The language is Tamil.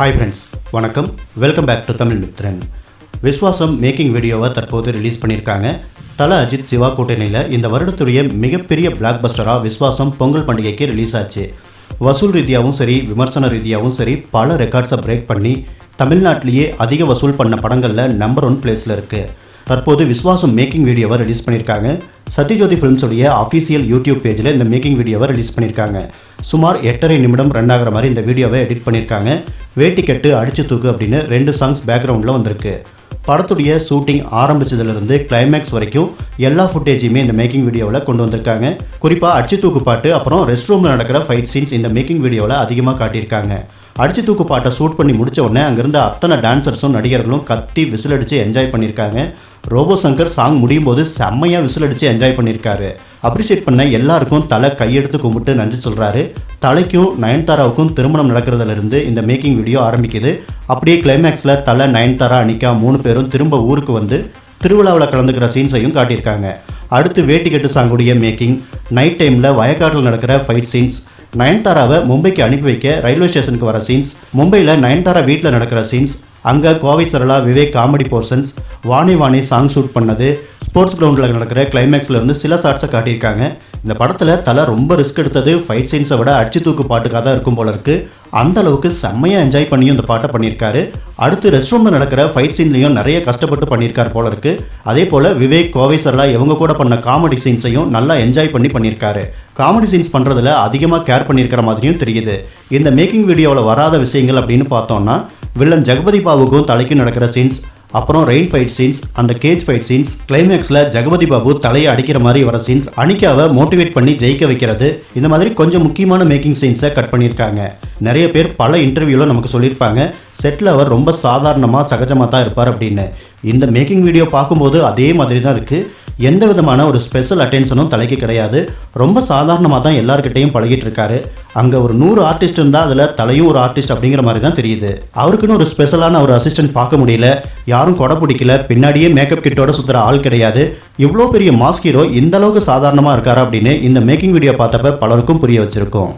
ஹாய் ஃப்ரெண்ட்ஸ், வணக்கம். Welcome back to Tamil Mithran. Viswasam making வீடியோவை தற்போது ரிலீஸ் பண்ணியிருக்காங்க. தல அஜித் சிவா கூட்டணியில் இந்த வருடத்துடைய மிகப்பெரிய பிளாக் பஸ்டராக விஸ்வாசம் பொங்கல் பண்டிகைக்கு ரிலீஸ் ஆச்சு. வசூல் ரீதியாகவும் சரி, விமர்சன ரீதியாகவும் சரி, பல ரெக்கார்ட்ஸை பிரேக் பண்ணி தமிழ்நாட்டிலேயே அதிக வசூல் பண்ண படங்களில் நம்பர் 1 பிளேஸில் இருக்குது. தற்போது விஸ்வாசம் மேக்கிங் வீடியோவை ரிலீஸ் பண்ணியிருக்காங்க. சத்யஜோதி ஃபிலிம்ஸுடைய அஃபீஷியல் யூடியூப் பேஜில் இந்த மேக்கிங் வீடியோவை ரிலீஸ் பண்ணியிருக்காங்க. சுமார் 8.5 நிமிடம் ரன் ஆகிற மாதிரி இந்த வீடியோவை எடிட் பண்ணியிருக்காங்க. வேட்டி கட்டு அடிச்சு தூக்கு அப்படின்னு 2 சாங்ஸ் பேக்ரவுண்டில் வந்திருக்கு. படத்துடைய ஷூட்டிங் ஆரம்பிச்சதுலேருந்து கிளைமேக்ஸ் வரைக்கும் எல்லா ஃபுட்டேஜையுமே இந்த மேக்கிங் வீடியோவில் கொண்டு வந்திருக்காங்க. குறிப்பாக அடிச்சு தூக்கு பாட்டு, அப்புறம் ரெஸ்ட் ரூமில் நடக்கிற ஃபைட் சீன்ஸ் இந்த மேக்கிங் வீடியோவில் அதிகமாக காட்டியிருக்காங்க. அடிச்சு தூக்கு பாட்டை ஷூட் பண்ணி முடித்த உடனே அங்கேருந்த அத்தனை டான்சர்ஸும் நடிகர்களும் கத்தி விசில் அடித்து என்ஜாய் பண்ணியிருக்காங்க. ரோபோ சங்கர் சாங் முடியும் போது செம்மையாக விசில் அடித்து என்ஜாய் பண்ணியிருக்காரு. அப்ரிஷியேட் பண்ண எல்லாருக்கும் தலை கையெடுத்து கும்பிட்டு நன்றி சொல்கிறாரு. தலைக்கும் நயன்தாராவுக்கும் திருமணம் நடக்கிறதுலேருந்து இந்த மேக்கிங் வீடியோ ஆரம்பிக்குது. அப்படியே கிளைமேக்ஸில் தலை, நயன்தாரா, அனிகா 3 பேரும் திரும்ப ஊருக்கு வந்து திருவிழாவில் கலந்துக்கிற சீன்ஸையும் காட்டியிருக்காங்க. அடுத்து வேட்டி கட்டு சாங்குடைய மேக்கிங், நைட் டைமில் வயக்காட்டில் நடக்கிற ஃபைட் சீன்ஸ், நயன்தாராவை மும்பைக்கு அனுப்பி வைக்க ரயில்வே ஸ்டேஷனுக்கு வர சீன்ஸ், மும்பையில் நயன்தாரா வீட்டில் நடக்கிற சீன்ஸ், அங்கே Kovai Sarala, Vivek comedy portions, Vani Vani song shoot பண்ணது, ஸ்போர்ட்ஸ் கிரவுண்டில் நடக்கிற கிளைமேக்ஸில் இருந்து சில ஷார்ட்ஸை காட்டியிருக்காங்க. இந்த படத்தில் தலை ரொம்ப ரிஸ்க் எடுத்தது ஃபைட் சீன்ஸை விட அடிச்சு தூக்கு பாட்டுக்காக தான் இருக்கும் போல இருக்குது. அந்த அளவுக்கு செம்மையாக என்ஜாய் பண்ணியும் இந்த பாட்டை பண்ணியிருக்காரு. அடுத்து ரெஸ்ட் ரூமில் நடக்கிற ஃபைட் சீன்லையும் நிறைய கஷ்டப்பட்டு பண்ணியிருக்காரு போல இருக்குது. அதே போல் விவேக், கோவை சரளா இவங்க கூட பண்ண காமெடி சீன்ஸையும் நல்லா என்ஜாய் பண்ணியிருக்காரு. காமெடி சீன்ஸ் பண்ணுறதுல அதிகமாக கேர் பண்ணியிருக்கிற மாதிரியும் தெரியுது. இந்த மேக்கிங் வீடியோவில் வராத விஷயங்கள் அப்படின்னு பார்த்தோம்னா, வில்லன் ஜெகபதி பாபுக்கும் தலைக்கும் நடக்கிற சீன்ஸ், அப்புறம் ரெயின் ஃபைட் சீன்ஸ், அந்த கேஜ் ஃபைட் சீன்ஸ், கிளைமேக்ஸில் ஜெகபதி பாபு தலையை அடிக்கிற மாதிரி வர சீன்ஸ், அனிகாவை மோட்டிவேட் பண்ணி ஜெயிக்க வைக்கிறது, இந்த மாதிரி கொஞ்சம் முக்கியமான மேக்கிங் சீன்ஸை கட் பண்ணியிருக்காங்க. நிறைய பேர் பல இன்டர்வியூவில் நமக்கு சொல்லியிருப்பாங்க, செட்டில் அவர் ரொம்ப சாதாரணமாக சகஜமாக தான் இருப்பார் அப்படின்னு. இந்த மேக்கிங் வீடியோ பார்க்கும்போது அதே மாதிரி தான் இருக்குது. எந்த விதமான ஒரு ஸ்பெஷல் அட்டென்ஷனும் தலைக்கு கிடையாது. ரொம்ப சாதாரணமாக தான் எல்லாருக்கிட்டையும் பழகிட்டு இருக்காரு. அங்கே ஒரு 100 ஆர்டிஸ்ட் இருந்தால் அதில் தலையும் ஒரு ஆர்டிஸ்ட் அப்படிங்கிற மாதிரி தான் தெரியுது. அவருக்குன்னு ஒரு ஸ்பெஷலான ஒரு அசிஸ்டன்ட் பார்க்க முடியல, யாரும் கொடை பிடிக்கல, பின்னாடியே மேக்கப் கிட்டோட சுற்றுற ஆள் கிடையாது. இவ்வளோ பெரிய மாஸ் ஹீரோ இந்த அளவுக்கு சாதாரணமாக இருக்காரு அப்படின்னு இந்த மேக்கிங் வீடியோ பார்த்தப்ப பலருக்கும் புரிய வச்சிருக்கோம்.